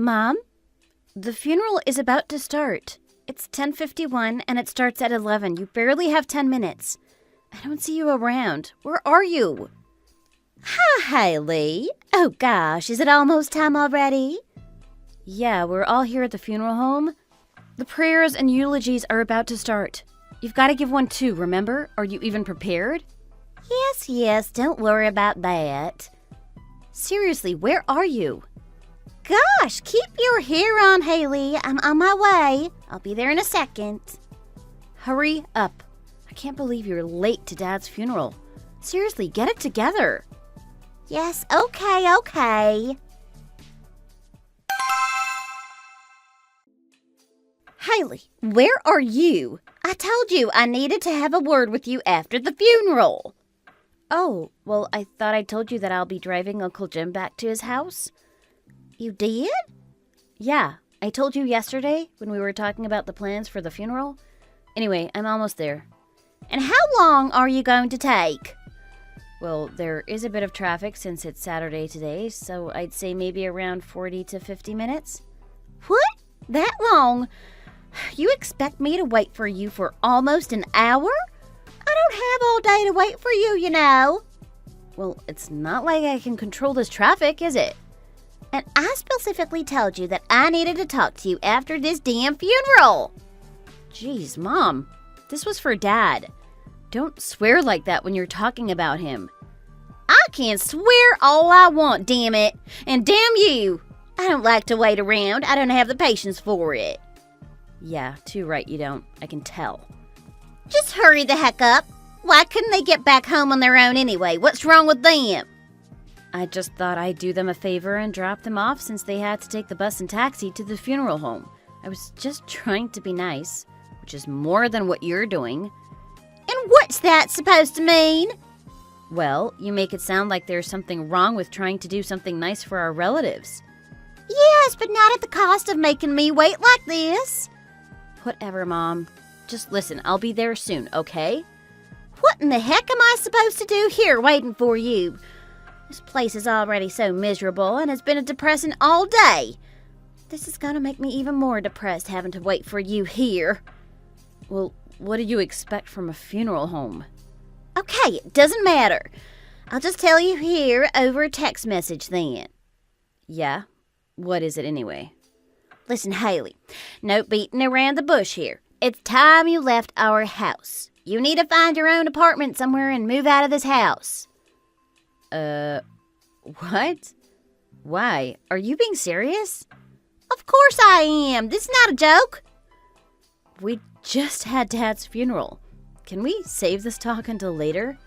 Mom, the funeral is about to start. It's 10:51 and it starts at 11. You barely have 10 minutes. I don't see you around. Where are you? Hi, Haley. Oh gosh, is it almost time already? Yeah, we're all here at the funeral home. The prayers and eulogies are about to start. You've got to give one too, remember? Are you even prepared? Yes, don't worry about that. Seriously, where are you? Gosh, keep your hair on, Haley. I'm on my way. I'll be there in a second. Hurry up. I can't believe you're late to Dad's funeral. Seriously, get it together. Yes, okay. Haley, where are you? I told you I needed to have a word with you after the funeral. Oh, well, I thought I told you that I'll be driving Uncle Jim back to his house. You did? Yeah, I told you yesterday when we were talking about the plans for the funeral. Anyway, I'm almost there. And how long are you going to take? Well, there is a bit of traffic since it's Saturday today, so I'd say maybe around 40 to 50 minutes. What? That long? You expect me to wait for you for almost an hour? I don't have all day to wait for you, you know. Well, it's not like I can control this traffic, is it? And I specifically told you that I needed to talk to you after this damn funeral. Jeez, Mom, this was for Dad. Don't swear like that when you're talking about him. I can swear all I want, damn it. And damn you. I don't like to wait around. I don't have the patience for it. Yeah, too right you don't. I can tell. Just hurry the heck up. Why couldn't they get back home on their own anyway? What's wrong with them? I just thought I'd do them a favor and drop them off since they had to take the bus and taxi to the funeral home. I was just trying to be nice, which is more than what you're doing. And what's that supposed to mean? Well, you make it sound like there's something wrong with trying to do something nice for our relatives. Yes, but not at the cost of making me wait like this. Whatever, Mom. Just listen, I'll be there soon, okay? What in the heck am I supposed to do here waiting for you? This place is already so miserable and has been a depressing all day. This is gonna make me even more depressed having to wait for you here. Well, what do you expect from a funeral home? Okay, it doesn't matter. I'll just tell you here over a text message then. Yeah? What is it anyway? Listen, Haley, no beating around the bush here. It's time you left our house. You need to find your own apartment somewhere and move out of this house. What? Why? Are you being serious? Of course I am. This is not a joke. We just had Dad's funeral. Can we save this talk until later?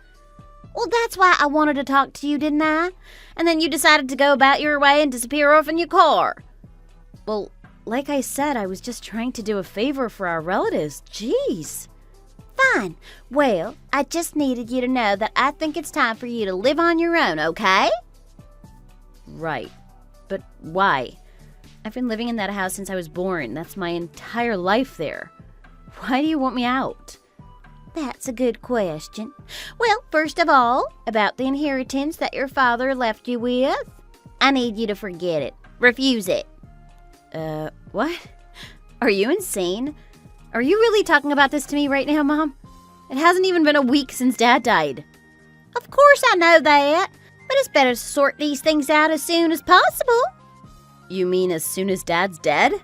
Well, that's why I wanted to talk to you, didn't I? And then you decided to go about your way and disappear off in your car. Well, like I said, I was just trying to do a favor for our relatives. Jeez. Fine. Well, I just needed you to know that I think it's time for you to live on your own, okay? Right. But why? I've been living in that house since I was born. That's my entire life there. Why do you want me out? That's a good question. Well, first of all, about the inheritance that your father left you with, I need you to forget it. Refuse it. What? Are you insane? Are you really talking about this to me right now, Mom? It hasn't even been a week since Dad died. Of course I know that, but it's better to sort these things out as soon as possible. You mean as soon as Dad's dead?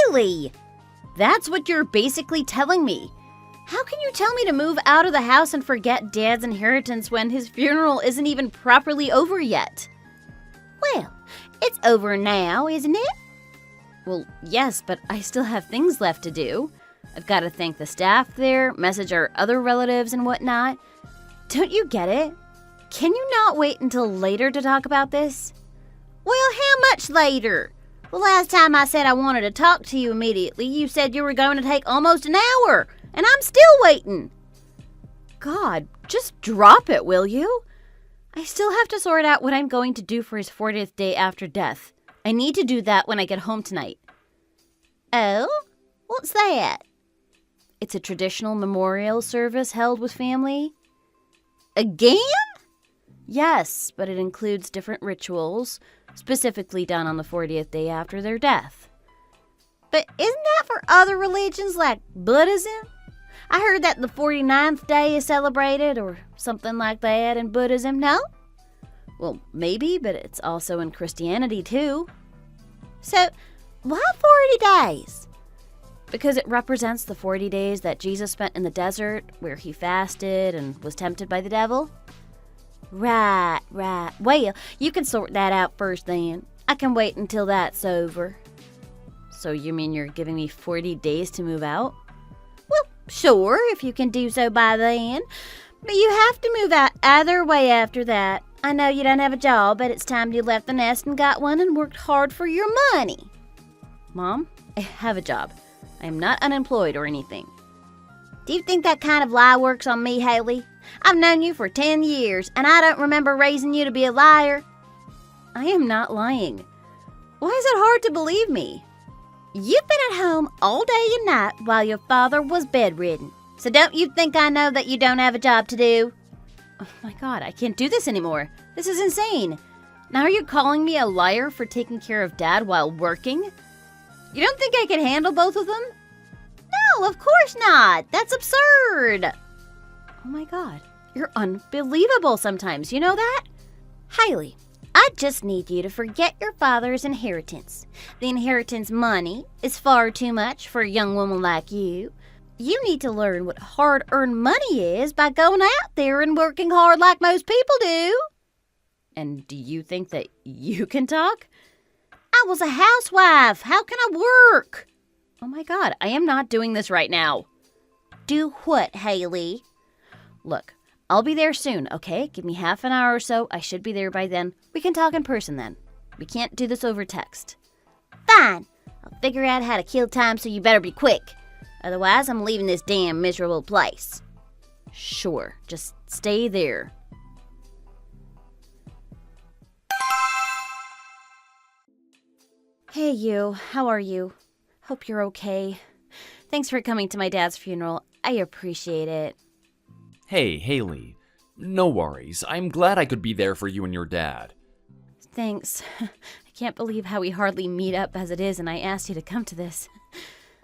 Haley! That's what you're basically telling me. How can you tell me to move out of the house and forget Dad's inheritance when his funeral isn't even properly over yet? Well, it's over now, isn't it? Well, yes, but I still have things left to do. I've got to thank the staff there, message our other relatives and whatnot. Don't you get it? Can you not wait until later to talk about this? Well, how much later? The last time I said I wanted to talk to you immediately, you said you were going to take almost an hour, and I'm still waiting. God, just drop it, will you? I still have to sort out what I'm going to do for his 40th day after death. I need to do that when I get home tonight. Oh? What's that? It's a traditional memorial service held with family. Again? Yes, but it includes different rituals. specifically done on the 40th day after their death. But isn't that for other religions like Buddhism? I heard that the 49th day is celebrated or something like that in Buddhism, no? Well, maybe, but it's also in Christianity too. So, why 40 days? Because it represents the 40 days that Jesus spent in the desert where he fasted and was tempted by the devil. Right. Well, you can sort that out first then. I can wait until that's over. So you mean you're giving me 40 days to move out? Well, sure, if you can do so by then. But you have to move out either way after that. I know you don't have a job, but it's time you left the nest and got one and worked hard for your money. Mom, I have a job. I am not unemployed or anything. Do you think that kind of lie works on me, Haley? I've known you for 10 years, and I don't remember raising you to be a liar. I am not lying. Why is it hard to believe me? You've been at home all day and night while your father was bedridden. So don't you think I know that you don't have a job to do? Oh my God, I can't do this anymore. This is insane. Now are you calling me a liar for taking care of Dad while working? You don't think I can handle both of them? No, of course not. That's absurd. Oh my God, you're unbelievable sometimes, you know that? Haley, I just need you to forget your father's inheritance. The inheritance money is far too much for a young woman like you. You need to learn what hard-earned money is by going out there and working hard like most people do. And do you think that you can talk? I was a housewife. How can I work? Oh my God, I am not doing this right now. Do what, Haley? Look, I'll be there soon, okay? Give me half an hour or so. I should be there by then. We can talk in person then. We can't do this over text. Fine. I'll figure out how to kill time, so you better be quick. Otherwise, I'm leaving this damn miserable place. Sure, just stay there. Hey you, how are you? Hope you're okay. Thanks for coming to my dad's funeral. I appreciate it. Hey, Haley. No worries. I'm glad I could be there for you and your dad. Thanks. I can't believe how we hardly meet up as it is, and I asked you to come to this.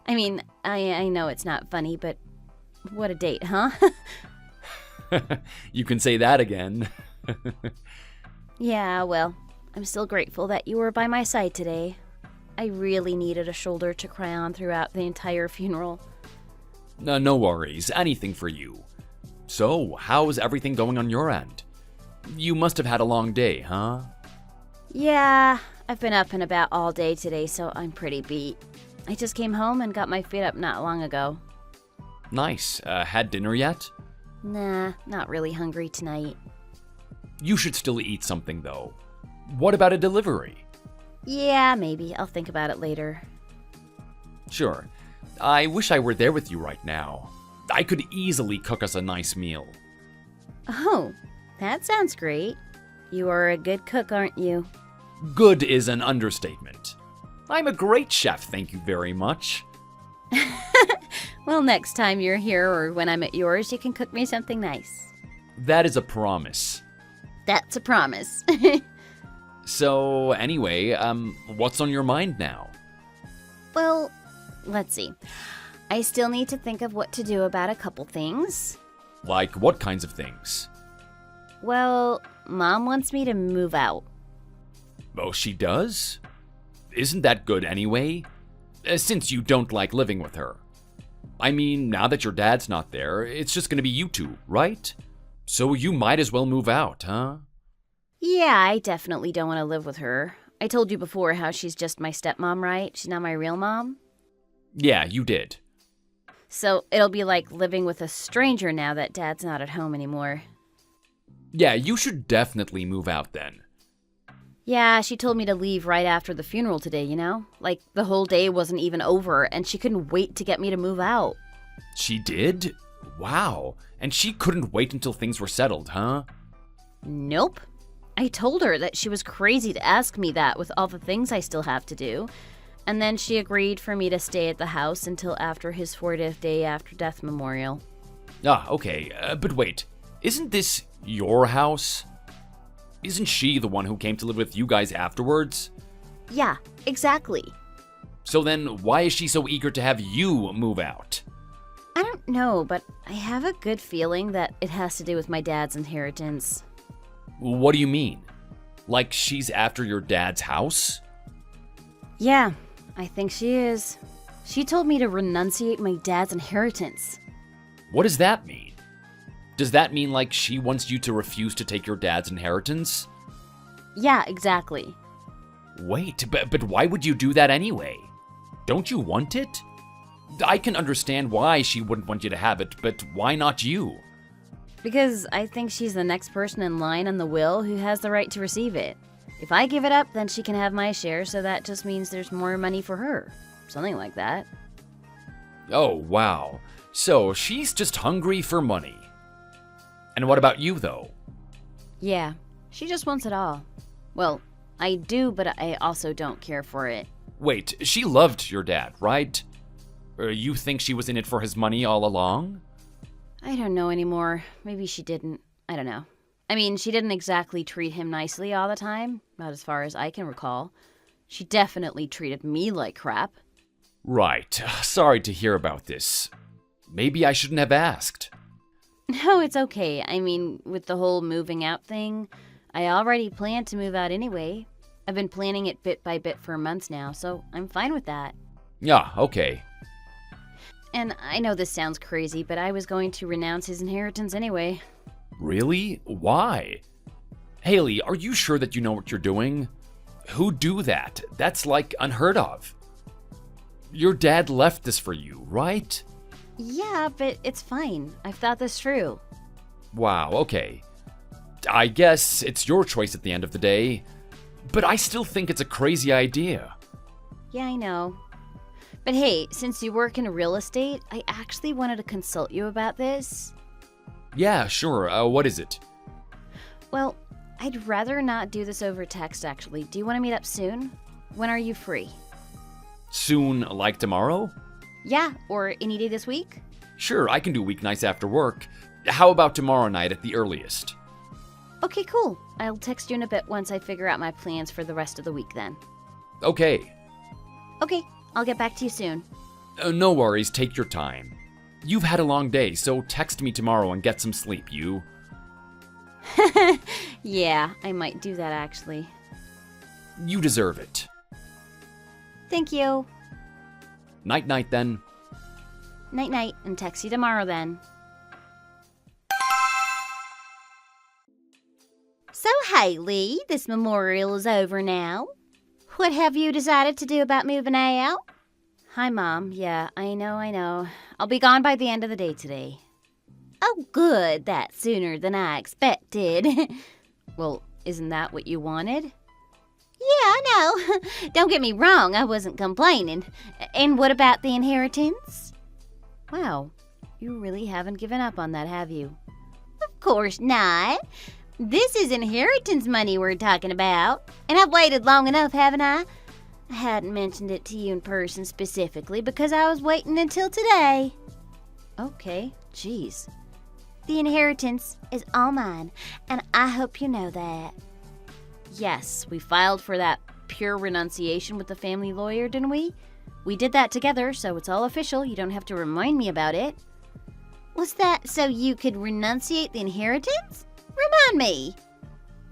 I mean, I know it's not funny, but what a date, huh? You can say that again. Yeah, well, I'm still grateful that you were by my side today. I really needed a shoulder to cry on throughout the entire funeral. No worries. Anything for you. So, how's everything going on your end? You must have had a long day, huh? Yeah, I've been up and about all day today, so I'm pretty beat. I just came home and got my feet up not long ago. Nice. Had dinner yet? Nah, not really hungry tonight. You should still eat something, though. What about a delivery? Yeah, maybe. I'll think about it later. Sure. I wish I were there with you right now. I could easily cook us a nice meal. Oh, that sounds great. You are a good cook, aren't you? Good is an understatement. I'm a great chef, thank you very much. Well, next time you're here or when I'm at yours, you can cook me something nice. That is a promise. That's a promise. So, anyway, what's on your mind now? Well, let's see. I still need to think of what to do about a couple things. Like what kinds of things? Well, Mom wants me to move out. Oh, she does? Isn't that good anyway? Since you don't like living with her. I mean, now that your dad's not there, it's just gonna be you two, right? So you might as well move out, huh? Yeah, I definitely don't want to live with her. I told you before how she's just my stepmom, right? She's not my real mom. Yeah, you did. So it'll be like living with a stranger now that Dad's not at home anymore. Yeah, you should definitely move out then. Yeah, she told me to leave right after the funeral today, you know? Like, the whole day wasn't even over, and she couldn't wait to get me to move out. She did? Wow. And she couldn't wait until things were settled, huh? Nope. I told her that she was crazy to ask me that with all the things I still have to do. And then she agreed for me to stay at the house until after his 40th day after death memorial. Ah, okay. But wait. Isn't this your house? Isn't she the one who came to live with you guys afterwards? Yeah, exactly. So then, why is she so eager to have you move out? I don't know, but I have a good feeling that it has to do with my dad's inheritance. What do you mean? Like she's after your dad's house? Yeah, I think she is. She told me to renunciate my dad's inheritance. What does that mean? Does that mean like she wants you to refuse to take your dad's inheritance? Yeah, exactly. Wait, but why would you do that anyway? Don't you want it? I can understand why she wouldn't want you to have it, but why not you? Because I think she's the next person in line on the will who has the right to receive it. If I give it up, then she can have my share, so that just means there's more money for her. Something like that. Oh, wow. So she's just hungry for money. And what about you, though? Yeah, she just wants it all. Well, I do, but I also don't care for it. Wait, she loved your dad, right? Or you think she was in it for his money all along? I don't know anymore. Maybe she didn't. I don't know. I mean, she didn't exactly treat him nicely all the time, not as far as I can recall. She definitely treated me like crap. Right. Sorry to hear about this. Maybe I shouldn't have asked. No, it's okay. I mean, with the whole moving out thing, I already planned to move out anyway. I've been planning it bit by bit for months now, so I'm fine with that. Yeah, okay. And I know this sounds crazy, but I was going to renounce his inheritance anyway. Really? Why? Haley, are you sure that you know what you're doing? Who'd do that? That's like unheard of. Your dad left this for you, right? Yeah, but it's fine. I've thought this through. Wow, okay. I guess it's your choice at the end of the day, but I still think it's a crazy idea. Yeah, I know. But hey, since you work in real estate, I actually wanted to consult you about this. Yeah, sure. What is it? Well, I'd rather not do this over text, actually. Do you want to meet up soon? When are you free? Soon, like tomorrow? Yeah, or any day this week? Sure, I can do weeknights after work. How about tomorrow night at the earliest? Okay, cool. I'll text you in a bit once I figure out my plans for the rest of the week then. Okay. Okay, I'll get back to you soon. No worries, take your time. You've had a long day, so text me tomorrow and get some sleep, you. Yeah, I might do that actually. You deserve it. Thank you. Night-night then. Night-night, and text you tomorrow then. So, Haley, this memorial is over now. What have you decided to do about moving out? Hi, Mom. Yeah, I know. I'll be gone by the end of the day today. Oh, good. That's sooner than I expected. Well, isn't that what you wanted? Yeah, I know. Don't get me wrong, I wasn't complaining. And what about the inheritance? Wow, you really haven't given up on that, have you? Of course not. This is inheritance money we're talking about. And I've waited long enough, haven't I? I hadn't mentioned it to you in person specifically because I was waiting until today. Okay, jeez. The inheritance is all mine, and I hope you know that. Yes, we filed for that pure renunciation with the family lawyer, didn't we? We did that together, so it's all official. You don't have to remind me about it. Was that so you could renunciate the inheritance? Remind me.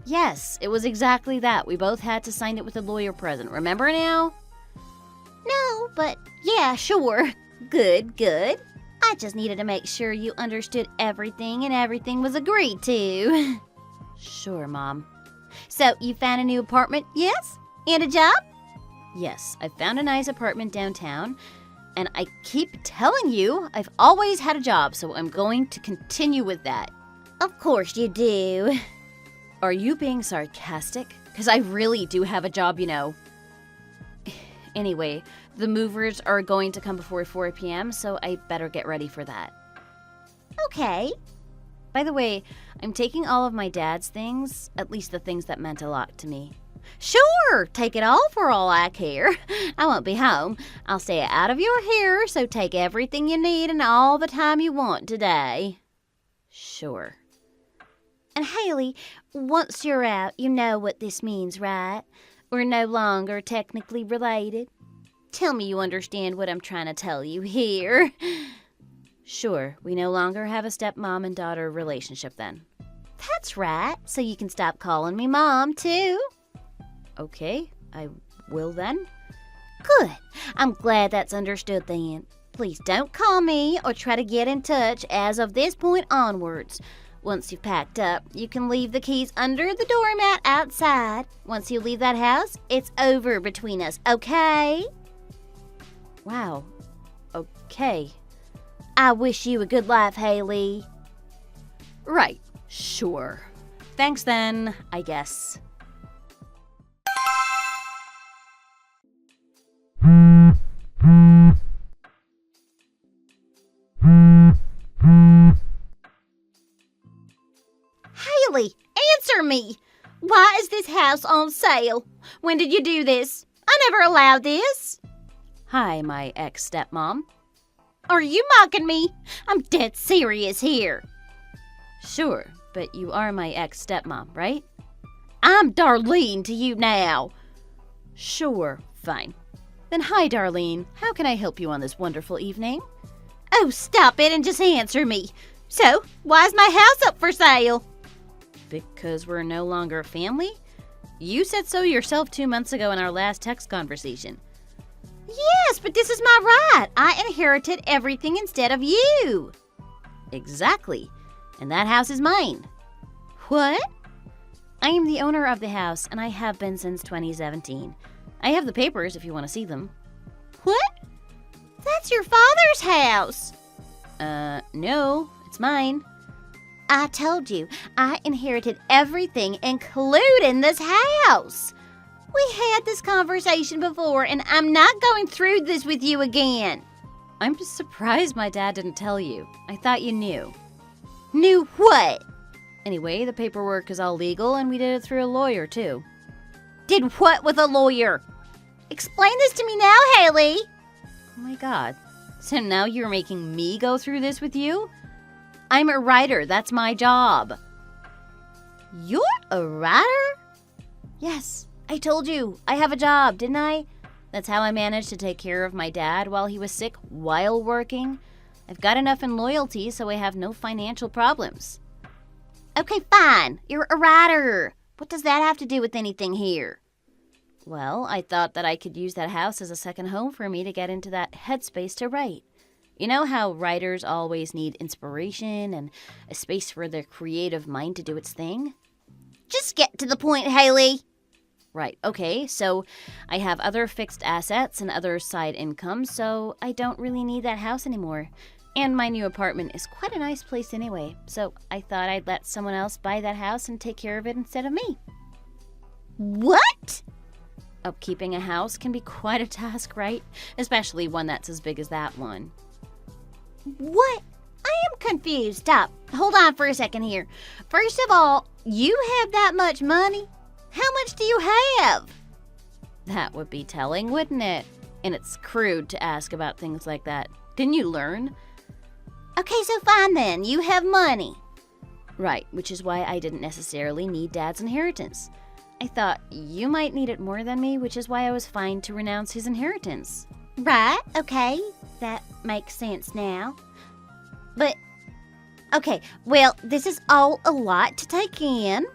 Yes, it was exactly that. We both had to sign it with a lawyer present. Remember now? No, but yeah, sure. Good. I just needed to make sure you understood everything and everything was agreed to. Sure, Mom. So, you found a new apartment, yes? And a job? Yes, I found a nice apartment downtown, and I keep telling you I've always had a job, so I'm going to continue with that. Of course you do. Are you being sarcastic? Because I really do have a job, you know. Anyway, the movers are going to come before 4 p.m., so I better get ready for that. Okay. By the way, I'm taking all of my dad's things, at least the things that meant a lot to me. Sure, take it all for all I care. I won't be home. I'll stay out of your hair, so take everything you need and all the time you want today. Sure. And Haley, once you're out, you know what this means, right? We're no longer technically related. Tell me you understand what I'm trying to tell you here. Sure, we no longer have a stepmom and daughter relationship then. That's right, so you can stop calling me Mom, too. Okay, I will then. Good. I'm glad that's understood then. Please don't call me or try to get in touch as of this point onwards. Once you've packed up, you can leave the keys under the doormat outside. Once you leave that house, it's over between us, okay? Wow. Okay. I wish you a good life, Haley. Right. Sure. Thanks then, I guess. Haley, answer me! Why is this house on sale? When did you do this? I never allowed this. Hi, my ex-stepmom. Are you mocking me? I'm dead serious here. Sure, but you are my ex-stepmom, right? I'm Darlene to you now. Sure, fine. Then hi, Darlene. How can I help you on this wonderful evening? Oh, stop it and just answer me. So, why is my house up for sale? Because we're no longer family? You said so yourself 2 months ago in our last text conversation. Yes, but this is my right. I inherited everything instead of you. Exactly. And that house is mine. What? I am the owner of the house, and I have been since 2017. I have the papers if you want to see them. What? That's your father's house. No, it's mine. I told you, I inherited everything, including this house. We had this conversation before, and I'm not going through this with you again. I'm just surprised my dad didn't tell you. I thought you knew. Knew what? Anyway, the paperwork is all legal, and we did it through a lawyer, too. Did what with a lawyer? Explain this to me now, Haley. Oh my god. So now you're making me go through this with you? I'm a writer. That's my job. You're a writer? Yes, I told you. I have a job, didn't I? That's how I managed to take care of my dad while he was sick while working. I've got enough in loyalty, so I have no financial problems. Okay, fine. You're a writer. What does that have to do with anything here? Well, I thought that I could use that house as a second home for me to get into that headspace to write. You know how writers always need inspiration and a space for their creative mind to do its thing? Just get to the point, Haley. Right, okay, so I have other fixed assets and other side incomes, so I don't really need that house anymore. And my new apartment is quite a nice place anyway, so I thought I'd let someone else buy that house and take care of it instead of me. What? Upkeeping a house can be quite a task, right? Especially one that's as big as that one. What? I am confused. Stop. Hold on for a second here. First of all, you have that much money? How much do you have? That would be telling, wouldn't it? And it's crude to ask about things like that. Didn't you learn? Okay, so fine then. You have money. Right, which is why I didn't necessarily need Dad's inheritance. I thought you might need it more than me, which is why I was fine to renounce his inheritance. Right, okay. That makes sense now. But, okay, well, this is all a lot to take in.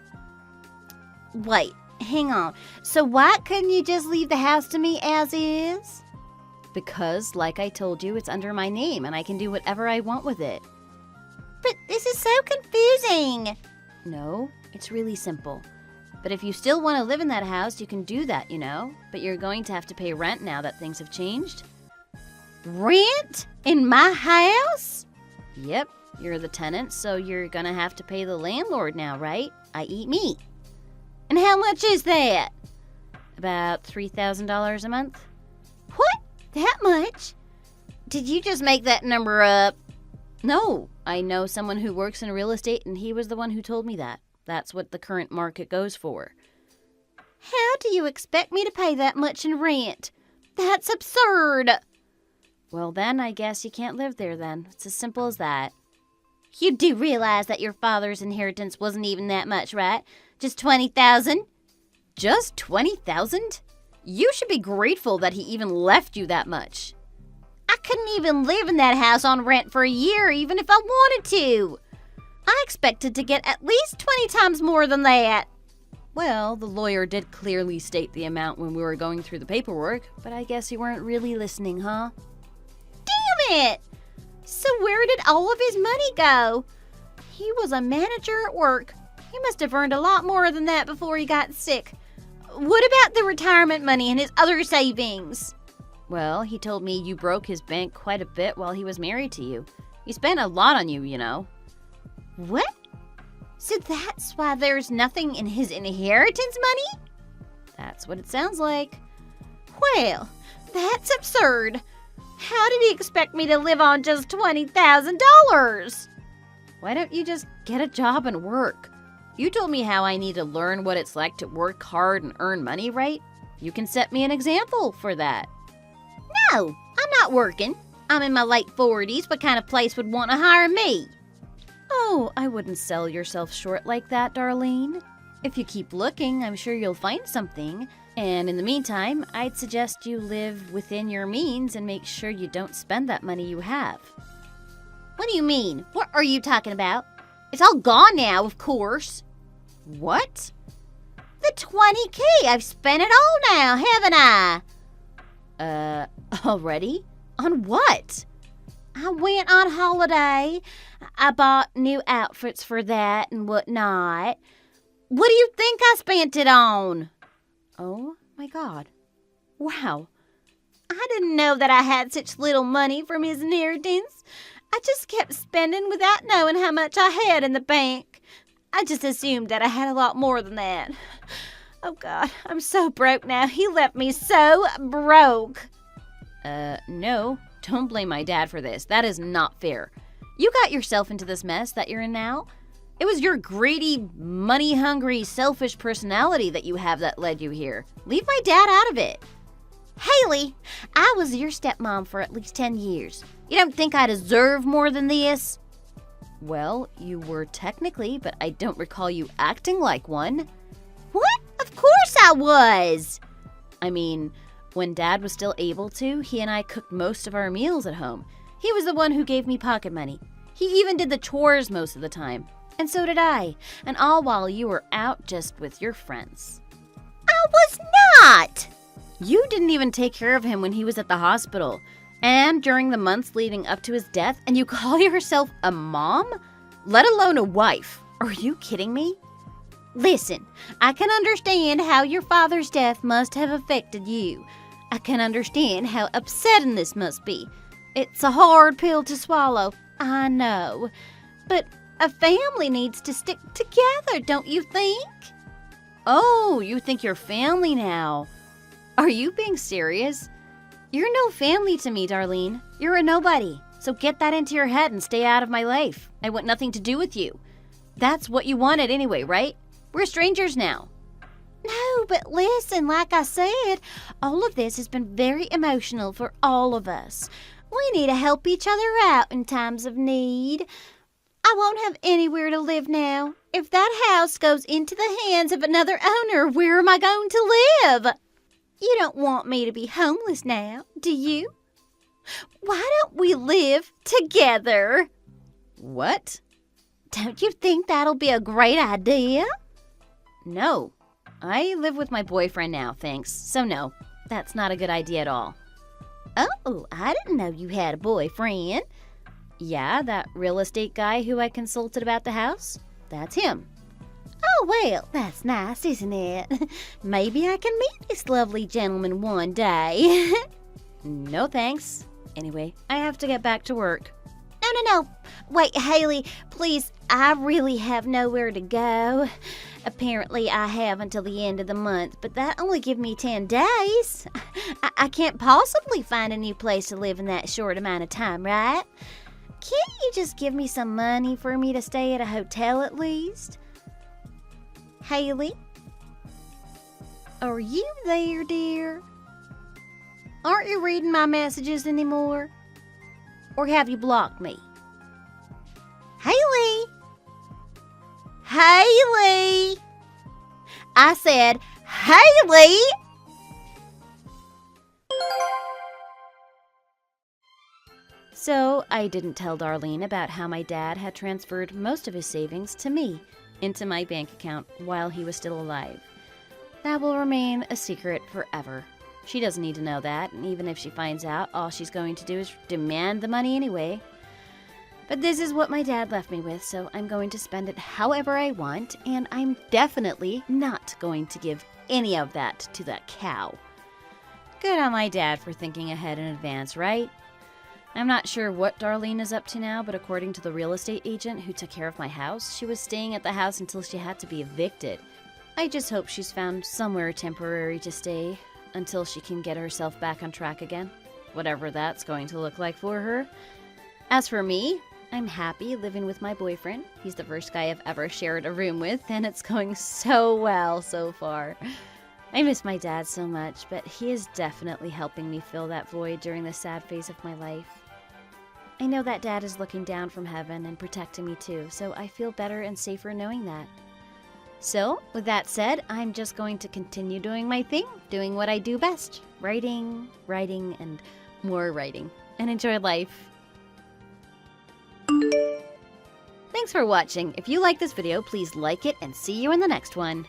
Wait, hang on. So why couldn't you just leave the house to me as is? Because, like I told you, it's under my name and I can do whatever I want with it. But this is so confusing. No, it's really simple. But if you still want to live in that house, you can do that, you know? But you're going to have to pay rent now that things have changed. Rent? In my house? Yep, you're the tenant, so you're gonna have to pay the landlord now, right? I.e. me. And how much is that? About $3,000 a month. What? That much? Did you just make that number up? No, I know someone who works in real estate, and he was the one who told me that. That's what the current market goes for. How do you expect me to pay that much in rent? That's absurd. Well, then I guess you can't live there then. It's as simple as that. You do realize that your father's inheritance wasn't even that much, right? Just $20,000? Just $20,000? You should be grateful that he even left you that much. I couldn't even live in that house on rent for a year, even if I wanted to. I expected to get at least 20 times more than that. Well, the lawyer did clearly state the amount when we were going through the paperwork, but I guess you weren't really listening, huh? Damn it! So where did all of his money go? He was a manager at work. He must have earned a lot more than that before he got sick. What about the retirement money and his other savings? Well, he told me you broke his bank quite a bit while he was married to you. He spent a lot on you, you know. What? So that's why there's nothing in his inheritance money? That's what it sounds like. Well, that's absurd. How did he expect me to live on just $20,000? Why don't you just get a job and work? You told me how I need to learn what it's like to work hard and earn money, right? You can set me an example for that. No, I'm not working. I'm in my late 40s. What kind of place would want to hire me? Oh, I wouldn't sell yourself short like that, Darlene. If you keep looking, I'm sure you'll find something. And in the meantime, I'd suggest you live within your means and make sure you don't spend that money you have. What do you mean? What are you talking about? It's all gone now, of course. What? The 20K. I've spent it all now, haven't I? Already? On what? I went on holiday. I bought new outfits for that and whatnot. What do you think I spent it on? Oh my God. Wow. I didn't know that I had such little money from his inheritance. I just kept spending without knowing how much I had in the bank. I just assumed that I had a lot more than that. Oh God, I'm so broke now. He left me so broke. No. Don't blame my dad for this. That is not fair. You got yourself into this mess that you're in now. It was your greedy, money-hungry, selfish personality that you have that led you here. Leave my dad out of it. Haley, I was your stepmom for at least 10 years. You don't think I deserve more than this? Well, you were technically, but I don't recall you acting like one. What? Of course I was. I mean, when Dad was still able to, he and I cooked most of our meals at home. He was the one who gave me pocket money. He even did the chores most of the time. And so did I. And all while you were out just with your friends. I was not! You didn't even take care of him when he was at the hospital. And during the months leading up to his death, and you call yourself a mom? Let alone a wife. Are you kidding me? Listen, I can understand how your father's death must have affected you. I can understand how upsetting this must be. It's a hard pill to swallow, I know. But a family needs to stick together, don't you think? Oh, you think you're family now. Are you being serious? You're no family to me, Darlene. You're a nobody. So get that into your head and stay out of my life. I want nothing to do with you. That's what you wanted anyway, right? We're strangers now. No, but listen, like I said, all of this has been very emotional for all of us. We need to help each other out in times of need. I won't have anywhere to live now. If that house goes into the hands of another owner, where am I going to live? You don't want me to be homeless now, do you? Why don't we live together? What? Don't you think that'll be a great idea? No. I live with my boyfriend now, thanks. So no, that's not a good idea at all. Oh, I didn't know you had a boyfriend. Yeah, that real estate guy who I consulted about the house. That's him. Oh, well, that's nice, isn't it? Maybe I can meet this lovely gentleman one day. No thanks. Anyway, I have to get back to work. No. Wait, Haley, please, I really have nowhere to go. Apparently, I have until the end of the month, but that only give me 10 days. I can't possibly find a new place to live in that short amount of time, right? Can't you just give me some money for me to stay at a hotel at least? Haley? Are you there, dear? Aren't you reading my messages anymore? Or have you blocked me? Haley? Haley! I said, Haley! So I didn't tell Darlene about how my dad had transferred most of his savings to me into my bank account while he was still alive. That will remain a secret forever. She doesn't need to know that, and even if she finds out, all she's going to do is demand the money anyway. But this is what my dad left me with, so I'm going to spend it however I want, and I'm definitely not going to give any of that to that cow. Good on my dad for thinking ahead in advance, right? I'm not sure what Darlene is up to now, but according to the real estate agent who took care of my house, she was staying at the house until she had to be evicted. I just hope she's found somewhere temporary to stay until she can get herself back on track again, whatever that's going to look like for her. As for me, I'm happy living with my boyfriend. He's the first guy I've ever shared a room with, and it's going so well so far. I miss my dad so much, but he is definitely helping me fill that void during the sad phase of my life. I know that Dad is looking down from heaven and protecting me too, so I feel better and safer knowing that. So, with that said, I'm just going to continue doing my thing, doing what I do best. Writing, and more writing, and enjoy life. Thanks for watching. If you like this video, please like it and see you in the next one.